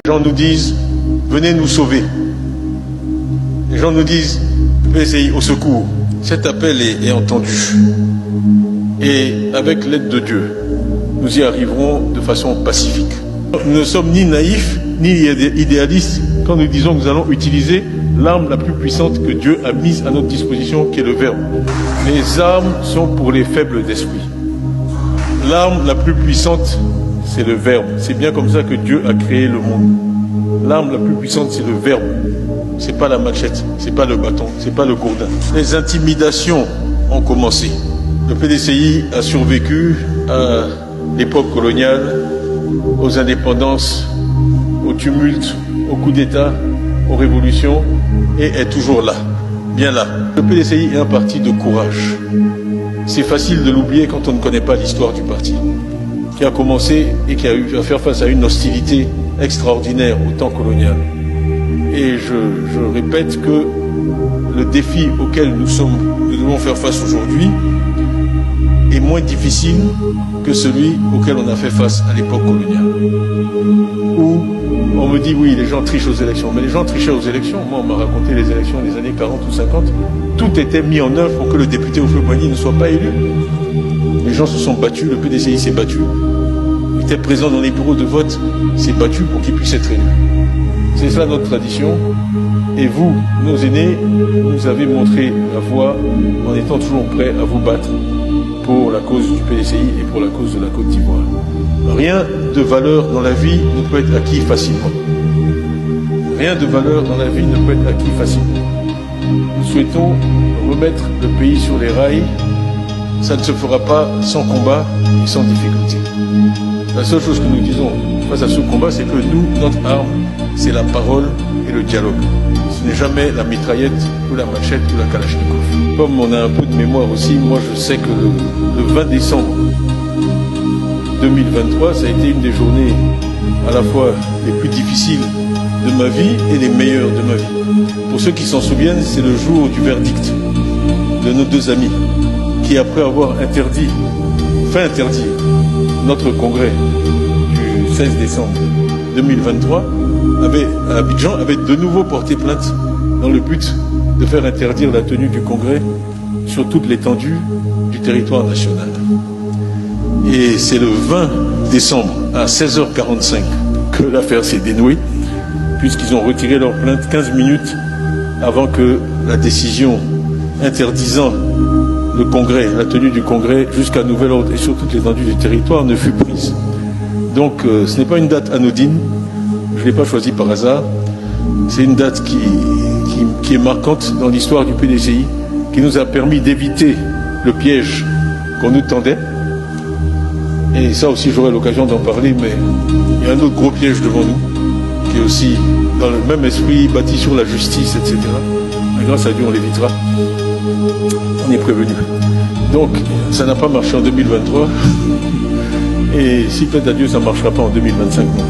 Les gens nous disent, venez nous sauver. Les gens nous disent, PCI au secours. Cet appel est entendu. Et avec l'aide de Dieu, nous y arriverons de façon pacifique. Nous ne sommes ni naïfs, ni idéalistes quand nous disons que nous allons utiliser l'arme la plus puissante que Dieu a mise à notre disposition, qui est le Verbe. Les armes sont pour les faibles d'esprit. L'arme la plus puissante, c'est le Verbe. C'est bien comme ça que Dieu a créé le monde. L'arme la plus puissante, c'est le Verbe. C'est pas la machette, c'est pas le bâton, c'est pas le gourdin. Les intimidations ont commencé. Le PDCI a survécu à l'époque coloniale, aux indépendances, aux tumultes, aux coups d'État, aux révolutions, et est toujours là, bien là. Le PDCI est un parti de courage. C'est facile de l'oublier quand on ne connaît pas l'histoire du parti, qui a commencé et qui a eu à faire face à une hostilité extraordinaire au temps colonial. Et je répète que le défi auquel nous devons faire face aujourd'hui est moins difficile que celui auquel on a fait face à l'époque coloniale. Où on me dit, oui, les gens trichent aux élections. Mais les gens trichaient aux élections. Moi, on m'a raconté les élections des années 40 ou 50. Tout était mis en œuvre pour que le député Oufoué-Boigny ne soit pas élu. Les gens se sont battus, le PDCI s'est battu. Il était présent dans les bureaux de vote, s'est battu pour qu'il puisse être élu. C'est cela notre tradition. Et vous, nos aînés, nous avez montré la voie en étant toujours prêts à vous battre pour la cause du PDCI et pour la cause de la Côte d'Ivoire. Rien de valeur dans la vie ne peut être acquis facilement. Rien de valeur dans la vie ne peut être acquis facilement. Nous souhaitons remettre le pays sur les rails. Ça ne se fera pas sans combat et sans difficulté. La seule chose que nous disons face à ce combat, c'est que nous, notre arme, c'est la parole et le dialogue. Ce n'est jamais la mitraillette ou la machette ou la kalachnikov. Comme on a un peu de mémoire aussi, moi je sais que le 20 décembre 2023, ça a été une des journées à la fois les plus difficiles de ma vie et les meilleures de ma vie. Pour ceux qui s'en souviennent, c'est le jour du verdict de nos deux amis qui, après avoir fait interdire notre congrès du 16 décembre 2023, à Abidjan, avait de nouveau porté plainte dans le but de faire interdire la tenue du congrès sur toute l'étendue du territoire national. Et c'est le 20 décembre à 16h45 que l'affaire s'est dénouée, puisqu'ils ont retiré leur plainte 15 minutes avant que la décision interdisant le congrès, la tenue du congrès jusqu'à nouvel ordre et sur toute l'étendue du territoire ne fut prise. Donc ce n'est pas une date anodine, je ne l'ai pas choisie par hasard, c'est une date qui est marquante dans l'histoire du PDCI, qui nous a permis d'éviter le piège qu'on nous tendait. Et ça aussi j'aurai l'occasion d'en parler, mais il y a un autre gros piège devant nous, qui est aussi dans le même esprit, bâti sur la justice, etc. Mais grâce à Dieu on l'évitera. On est prévenu. Donc ça n'a pas marché en 2023, et si plaît à Dieu ça ne marchera pas en 2025 non.